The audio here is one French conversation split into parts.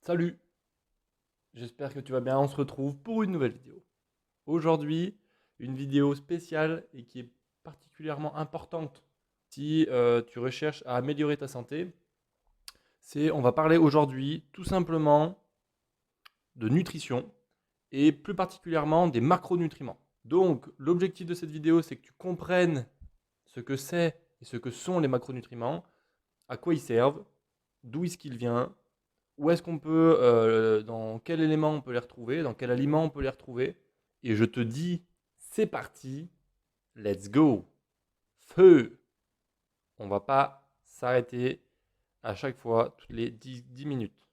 Salut, j'espère que tu vas bien. On se retrouve pour une nouvelle vidéo. Aujourd'hui, une vidéo spéciale et qui est particulièrement importante si tu recherches à améliorer ta santé. On va parler aujourd'hui tout simplement de nutrition et plus particulièrement des macronutriments. Donc, l'objectif de cette vidéo, c'est que tu comprennes ce que c'est et ce que sont les macronutriments, à quoi ils servent, d'où est-ce qu'ils viennent, où est-ce qu'on peut, dans quel élément on peut les retrouver, dans quel aliment on peut les retrouver. Et je te dis, c'est parti, let's go, feu. On va pas s'arrêter à chaque fois, toutes les 10 minutes.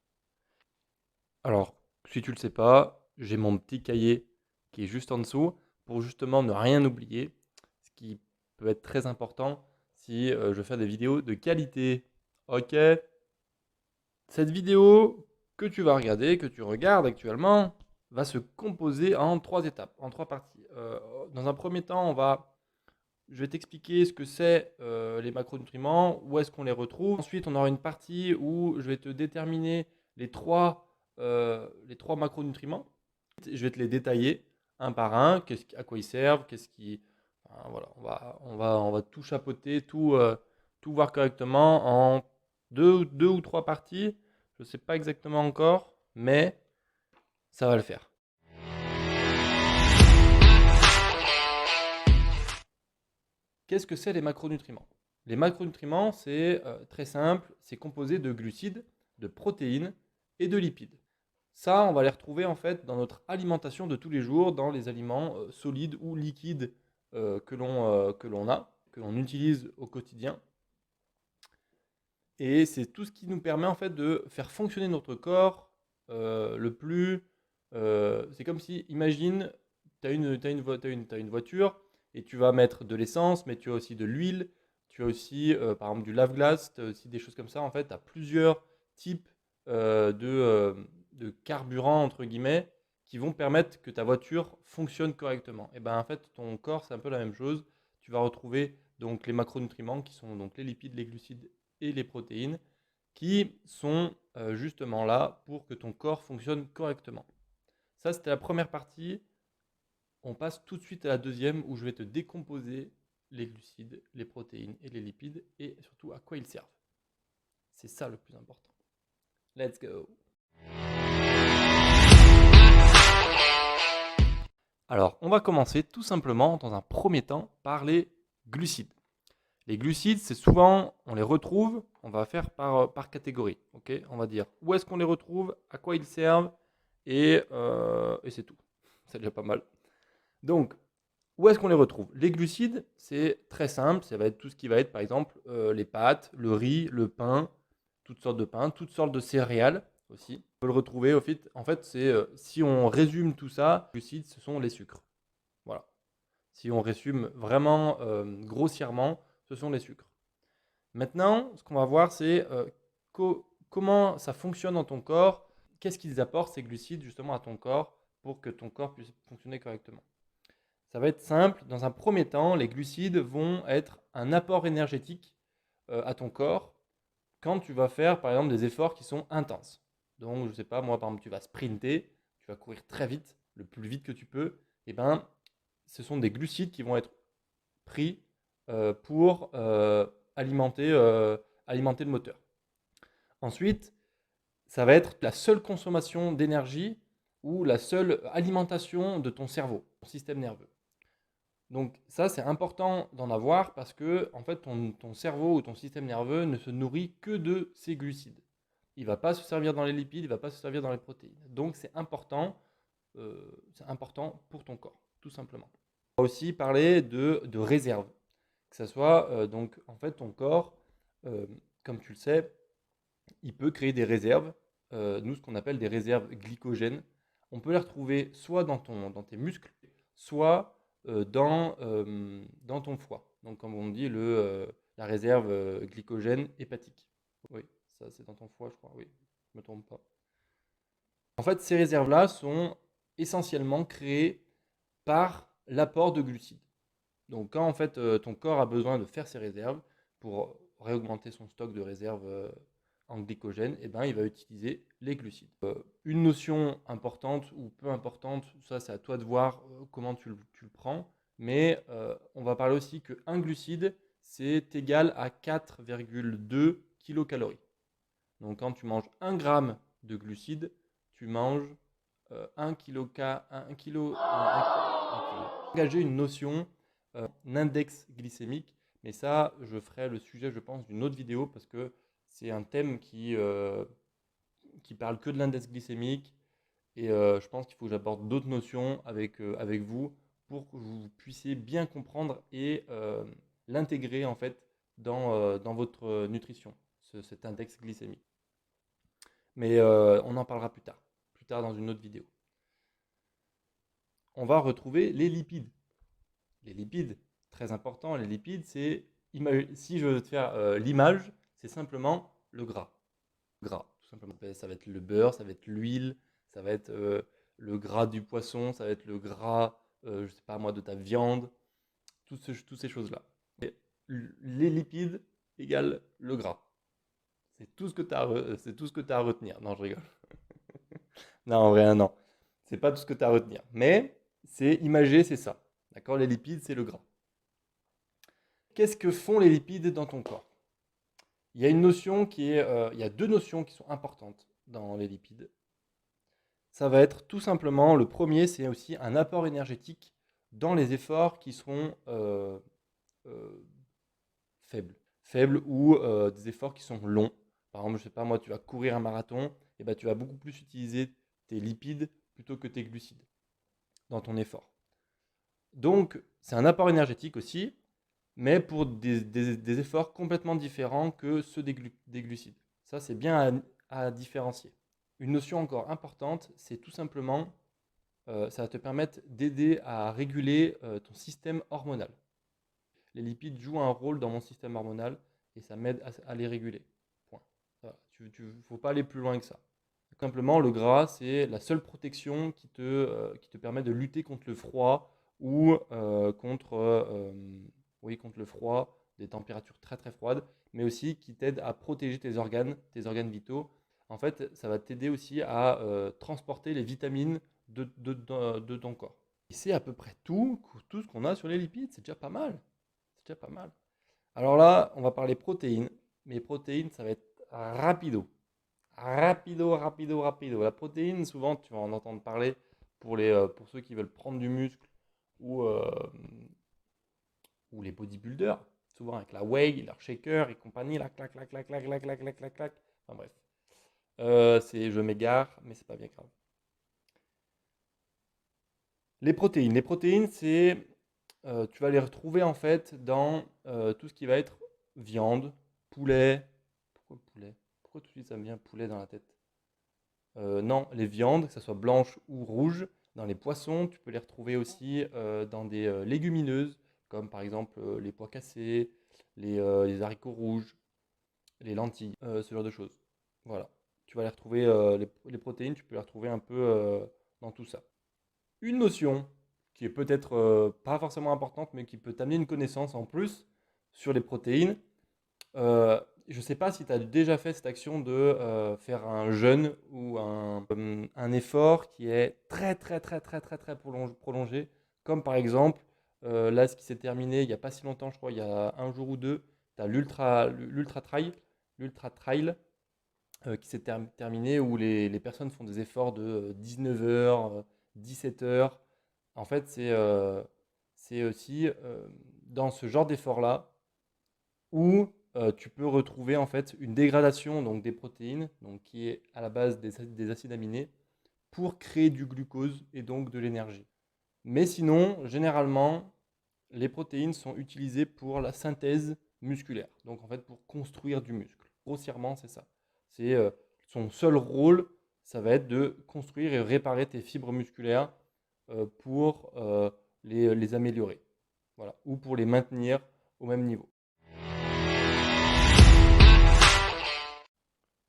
Alors, si tu ne le sais pas, j'ai mon petit cahier qui est juste en dessous pour justement ne rien oublier, ce qui peut être très important si je fais des vidéos de qualité. Ok. Cette vidéo que tu vas regarder, que tu regardes actuellement, va se composer en 3 étapes, en 3 parties. Dans un premier temps, je vais t'expliquer ce que c'est les macronutriments, où est-ce qu'on les retrouve. Ensuite, on aura une partie où je vais te déterminer les trois macronutriments. Je vais te les détailler un par un, à quoi ils servent, enfin, voilà, on va tout chapeauter, tout voir correctement en deux ou trois parties. Je ne sais pas exactement encore, mais ça va le faire. Qu'est-ce que c'est les macronutriments? Les macronutriments, c'est très simple, c'est composé de glucides, de protéines et de lipides. Ça, on va les retrouver en fait dans notre alimentation de tous les jours, dans les aliments solides ou liquides que l'on a, que l'on utilise au quotidien. Et c'est tout ce qui nous permet en fait de faire fonctionner notre corps le plus. C'est comme si, imagine, t'as une voiture et tu vas mettre de l'essence, mais tu as aussi de l'huile, tu as aussi par exemple du lave-glace, tu as aussi des choses comme ça. En fait, tu as plusieurs types de carburant, entre guillemets, qui vont permettre que ta voiture fonctionne correctement. Et ben en fait, ton corps, c'est un peu la même chose. Tu vas retrouver donc les macronutriments qui sont donc les lipides, les glucides et les protéines qui sont justement là pour que ton corps fonctionne correctement. Ça, c'était la première partie. On passe tout de suite à la deuxième où je vais te décomposer les glucides, les protéines et les lipides et surtout à quoi ils servent. C'est ça le plus important. Let's go. Alors, on va commencer tout simplement dans un premier temps par les glucides. Les glucides, c'est souvent, on les retrouve, on va faire par catégorie. Okay, on va dire où est-ce qu'on les retrouve, à quoi ils servent, et c'est tout. C'est déjà pas mal. Donc, où est-ce qu'on les retrouve? Les glucides, c'est très simple, ça va être tout ce qui va être, par exemple, les pâtes, le riz, le pain, toutes sortes de pains, toutes sortes de céréales aussi. On peut le retrouver, en fait si on résume tout ça, les glucides, ce sont les sucres. Voilà. Si on résume vraiment grossièrement, ce sont les sucres. Maintenant, ce qu'on va voir, c'est comment ça fonctionne dans ton corps, qu'est-ce qu'ils apportent ces glucides justement à ton corps pour que ton corps puisse fonctionner correctement. Ça va être simple. Dans un premier temps, les glucides vont être un apport énergétique à ton corps quand tu vas faire par exemple des efforts qui sont intenses. Donc, je ne sais pas, moi par exemple, tu vas sprinter, tu vas courir très vite, le plus vite que tu peux, et ben, ce sont des glucides qui vont être pris pour alimenter le moteur. Ensuite, ça va être la seule consommation d'énergie ou la seule alimentation de ton cerveau, ton système nerveux. Donc ça, c'est important d'en avoir parce que en fait, ton cerveau ou ton système nerveux ne se nourrit que de ces glucides. Il ne va pas se servir dans les lipides, il ne va pas se servir dans les protéines. Donc c'est important pour ton corps, tout simplement. On va aussi parler de réserve. Que ce soit, donc, en fait, ton corps, euh, comme tu le sais, il peut créer des réserves, nous, ce qu'on appelle des réserves glycogènes. On peut les retrouver soit dans tes muscles, soit dans ton foie. Donc, comme on dit, la réserve glycogène hépatique. Oui, ça, c'est dans ton foie, je crois. Oui, je ne me trompe pas. En fait, ces réserves-là sont essentiellement créées par l'apport de glucides. Donc quand en fait ton corps a besoin de faire ses réserves pour réaugmenter son stock de réserves en glycogène, eh ben, il va utiliser les glucides. Une notion importante ou peu importante, ça c'est à toi de voir comment tu le prends, mais on va parler aussi qu'un glucide, c'est égal à 4,2 kilocalories. Donc quand tu manges 1 gramme de glucides, tu manges 1 kilo, 1 kilo, engager une notion, un index glycémique, mais ça, je ferai le sujet, je pense, d'une autre vidéo parce que c'est un thème qui parle que de l'index glycémique et je pense qu'il faut que j'aborde d'autres notions avec vous pour que vous puissiez bien comprendre et l'intégrer en fait dans votre nutrition, cet index glycémique. Mais on en parlera plus tard dans une autre vidéo. On va retrouver les lipides. Les lipides, très important, les lipides, c'est, si je veux te faire l'image, c'est simplement le gras. Gras, tout simplement. Ça va être le beurre, ça va être l'huile, ça va être le gras du poisson, ça va être le gras, je sais pas moi, de ta viande, toutes ces choses-là. Les lipides égale le gras. C'est tout ce que tu as à retenir. Non, je rigole. Non, en vrai, non. C'est pas tout ce que tu as à retenir. Mais c'est imagé, c'est ça. D'accord? Les lipides, c'est le gras. Qu'est-ce que font les lipides dans ton corps? Il y a il y a deux notions qui sont importantes dans les lipides. Ça va être tout simplement, le premier, c'est aussi un apport énergétique dans les efforts qui seront euh, faibles. Faibles ou des efforts qui sont longs. Par exemple, je sais pas, moi, tu vas courir un marathon, et ben, tu vas beaucoup plus utiliser tes lipides plutôt que tes glucides dans ton effort. Donc, c'est un apport énergétique aussi, mais pour des efforts complètement différents que ceux des glucides. Ça, c'est bien à différencier. Une notion encore importante, c'est tout simplement, ça va te permettre d'aider à réguler ton système hormonal. Les lipides jouent un rôle dans mon système hormonal et ça m'aide à les réguler. Point. Il ne faut pas aller plus loin que ça. Simplement, le gras, c'est la seule protection qui te permet de lutter contre le froid ou contre le froid, des températures très très froides, mais aussi qui t'aide à protéger tes organes vitaux. En fait, ça va t'aider aussi à transporter les vitamines de ton corps. Et c'est à peu près tout ce qu'on a sur les lipides, c'est déjà pas mal. C'est déjà pas mal. Alors là, on va parler protéines. Mais protéines, ça va être rapido. Rapido. La protéine, souvent, tu vas en entendre parler pour ceux qui veulent prendre du muscle ou, euh, ou les bodybuilders, souvent avec la whey, leur shaker et compagnie, la clac, clac, clac, clac, clac, clac, clac, clac, clac. Enfin bref. Je m'égare, mais c'est pas bien grave. Les protéines. Les protéines, tu vas les retrouver en fait dans tout ce qui va être viande, poulet. Pourquoi poulet? Pourquoi tout de suite ça me vient poulet dans la tête? Non, les viandes, que ce soit blanches ou rouges, dans les poissons, tu peux les retrouver aussi dans des légumineuses, comme par exemple les pois cassés, les haricots rouges, les lentilles, ce genre de choses. Voilà. Tu vas les retrouver, les protéines, tu peux les retrouver un peu dans tout ça. Une notion qui est peut-être pas forcément importante, mais qui peut t'amener une connaissance en plus sur les protéines. Je ne sais pas si tu as déjà fait cette action de faire un jeûne ou un effort qui est très très très très très très prolongé, comme par exemple là ce qui s'est terminé il n'y a pas si longtemps, je crois, il y a un jour ou deux, tu as l'ultra trail qui s'est terminé où les personnes font des efforts de 19h, 17h. En fait, c'est aussi dans ce genre d'effort-là où tu peux retrouver en fait une dégradation donc, des protéines, donc, qui est à la base des acides aminés, pour créer du glucose et donc de l'énergie. Mais sinon, généralement, les protéines sont utilisées pour la synthèse musculaire, donc en fait pour construire du muscle. Grossièrement, c'est ça. C'est son seul rôle, ça va être de construire et réparer tes fibres musculaires pour les améliorer, voilà, ou pour les maintenir au même niveau.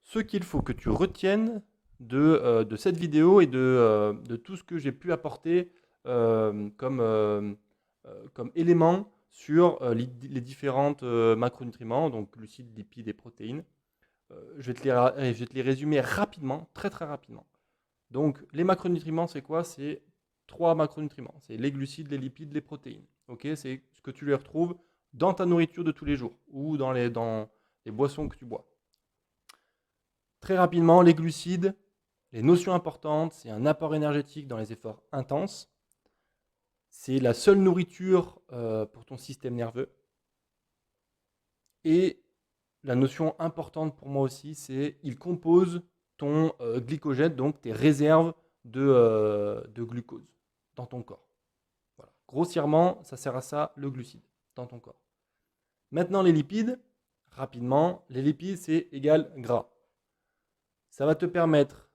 Ce qu'il faut que tu retiennes de cette vidéo et de tout ce que j'ai pu apporter comme éléments sur les différentes macronutriments, donc glucides, lipides et protéines. je vais te les résumer rapidement, très très rapidement. Donc, les macronutriments, c'est quoi? C'est 3 macronutriments. C'est les glucides, les lipides, les protéines. Ok, c'est ce que tu les retrouves dans ta nourriture de tous les jours ou dans les boissons que tu bois. Très rapidement, les glucides, les notions importantes, c'est un apport énergétique dans les efforts intenses. C'est la seule nourriture pour ton système nerveux. Et la notion importante pour moi aussi, c'est il compose ton glycogène, donc tes réserves de glucose dans ton corps. Voilà. Grossièrement, ça sert à ça, le glucide, dans ton corps. Maintenant, les lipides, rapidement, les lipides, c'est égal gras. Ça va te permettre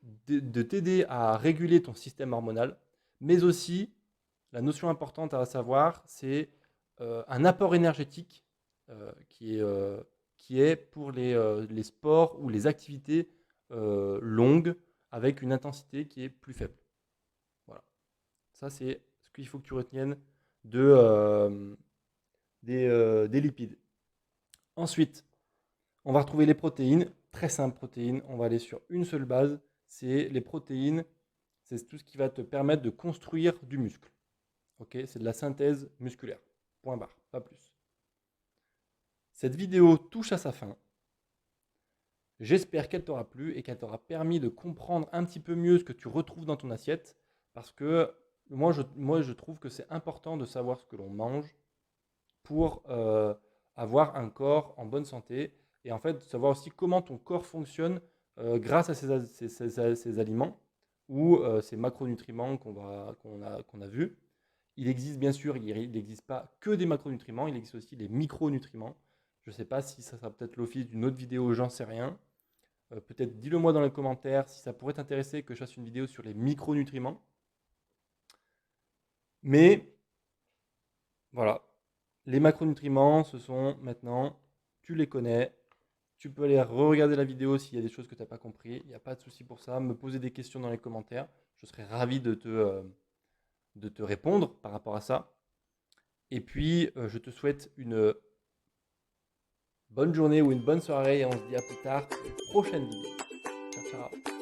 de t'aider à réguler ton système hormonal, mais aussi, la notion importante à savoir, c'est un apport énergétique qui est pour les sports ou les activités longues avec une intensité qui est plus faible. Voilà. Ça, c'est ce qu'il faut que tu retiennes des lipides. Ensuite, on va retrouver les protéines. Très simple, protéines. On va aller sur une seule base. C'est les protéines. C'est tout ce qui va te permettre de construire du muscle. Ok, c'est de la synthèse musculaire. Point barre, pas plus. Cette vidéo touche à sa fin. J'espère qu'elle t'aura plu et qu'elle t'aura permis de comprendre un petit peu mieux ce que tu retrouves dans ton assiette. Parce que moi, je trouve que c'est important de savoir ce que l'on mange pour avoir un corps en bonne santé. Et en fait, de savoir aussi comment ton corps fonctionne grâce à ces aliments ou ces macronutriments qu'on a vus. Il existe bien sûr, il n'existe pas que des macronutriments, il existe aussi des micronutriments. Je ne sais pas si ça sera peut-être l'office d'une autre vidéo, j'en sais rien. Peut-être dis-le moi dans les commentaires si ça pourrait t'intéresser que je fasse une vidéo sur les micronutriments. Mais voilà, les macronutriments, ce sont maintenant, tu les connais. Tu peux aller re-regarder la vidéo s'il y a des choses que tu n'as pas compris. Il n'y a pas de souci pour ça. Me poser des questions dans les commentaires. Je serai ravi de te répondre par rapport à ça. Et puis, je te souhaite une bonne journée ou une bonne soirée et on se dit à plus tard pour une prochaine vidéo. Ciao, ciao.